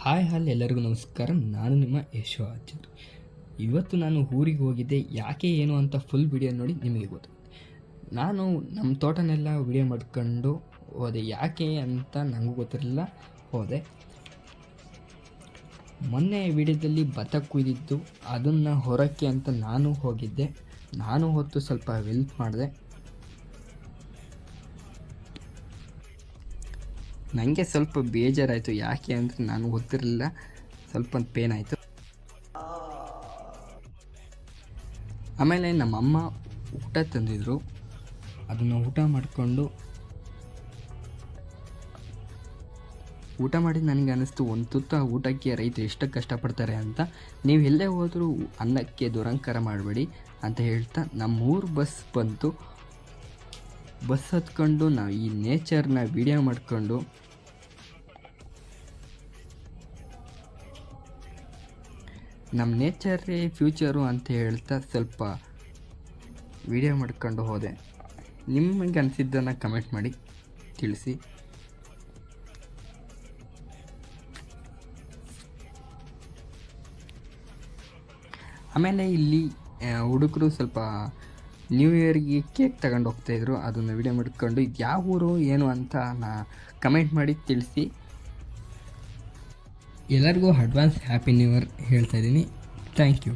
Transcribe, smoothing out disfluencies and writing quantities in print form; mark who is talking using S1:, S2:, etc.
S1: Hi ಎಲ್ಲರಿಗೂ ನಮಸ್ಕಾರ. ನಾನು ನಿಮ್ಮ ಯಶೋ ಆಚಾರ್. ಇವತ್ತು ನಾನು ಊರಿಗೆ ಹೋಗಿದ್ದೆ. ಯಾಕೆ ಏನು ಅಂತ ಫುಲ್ ವಿಡಿಯೋ ನೋಡಿ ನಿಮಗೆ ಗೊತ್ತು. ನಾನು ನಮ್ಮ ತೋಟನೆಲ್ಲ ವಿಡಿಯೋ ಮಾಡ್ಕೊಂಡು ಹೋದೆ. ಯಾಕೆ ಅಂತ ನನಗೂ ಗೊತ್ತಿರಲಿಲ್ಲ, ಹೋದೆ. ಮೊನ್ನೆ ವಿಡಿಯೋದಲ್ಲಿ ಭತ್ತ ಕುಯ್ದಿದ್ದು ಅದನ್ನು ಹೊರಕ್ಕೆ ಅಂತ ನಾನು ಹೋಗಿದ್ದೆ. ನಾನು ಹೊತ್ತು ಸ್ವಲ್ಪ ಹೆಲ್ಪ್ ಮಾಡಿದೆ. ನನಗೆ ಸ್ವಲ್ಪ ಬೇಜಾರಾಯಿತು. ಯಾಕೆ ಅಂದರೆ ನಾನು ಗೊತ್ತಿರಲಿಲ್ಲ, ಸ್ವಲ್ಪ ಪೇನ್ ಆಯಿತು. ಆಮೇಲೆ ನಮ್ಮಮ್ಮ ಊಟ ತಂದಿದ್ರು. ಅದನ್ನು ಊಟ ಮಾಡಿ ನನಗೆ ಅನ್ನಿಸ್ತು, ಒಂದು ತುತ್ತ ಊಟಕ್ಕೆ ರೈತರು ಎಷ್ಟು ಕಷ್ಟಪಡ್ತಾರೆ ಅಂತ. ನೀವು ಎಲ್ಲೇ ಹೋದರೂ ಅನ್ನಕ್ಕೆ ದುರಂಕಾರ ಮಾಡಬೇಡಿ ಅಂತ ಹೇಳ್ತಾ ನಮ್ಮೂರು ಬಸ್ ಬಂತು. ಬಸ್ ಹತ್ಕೊಂಡು ನಾವು ಈ ನೇಚರ್ನ ವಿಡಿಯೋ ಮಾಡಿಕೊಂಡು ನಮ್ಮ ನೇಚರೇ ಫ್ಯೂಚರು ಅಂತ ಹೇಳ್ತಾ ಸ್ವಲ್ಪ ವಿಡಿಯೋ ಮಾಡ್ಕೊಂಡು ಹೋದೆ. ನಿಮಗೆ ಅನಿಸಿದ್ದನ್ನು ಕಮೆಂಟ್ ಮಾಡಿ ತಿಳಿಸಿ. ಆಮೇಲೆ ಇಲ್ಲಿ ಹುಡುಗರು ಸ್ವಲ್ಪ ನ್ಯೂ ಇಯರ್ಗೆ ಕೇಕ್ ತಗೊಂಡು ಹೋಗ್ತಾಯಿದ್ರು. ಅದನ್ನು ವಿಡಿಯೋ ಮಾಡ್ಕೊಂಡು ಇದು ಯಾವ ಊರು ಏನು ಅಂತ ಕಮೆಂಟ್ ಮಾಡಿ ತಿಳಿಸಿ. ಎಲ್ಲರಿಗೂ ಅಡ್ವಾನ್ಸ್ ಹ್ಯಾಪಿ ನ್ಯೂ ಇಯರ್ ಹೇಳ್ತಾಯಿದ್ದೀನಿ. Thank you.